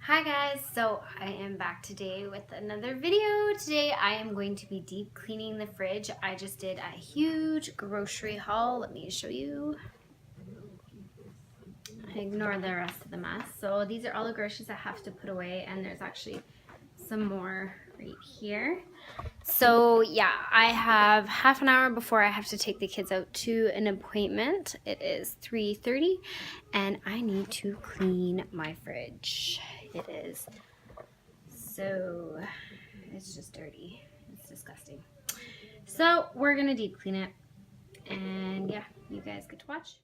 Hi guys, so I am back today with another video. Today I am going to be deep cleaning the fridge. I just did a huge grocery haul. Let me show you. Ignore the rest of the mess. So these are all the groceries I have to put away, and there's actually some more right here. So yeah, I have half an hour before I have to take the kids out to an appointment. It is 3:30 and I need to clean my fridge. It is so, it's just dirty. It's disgusting. So we're gonna deep clean it, and yeah, you guys get to watch.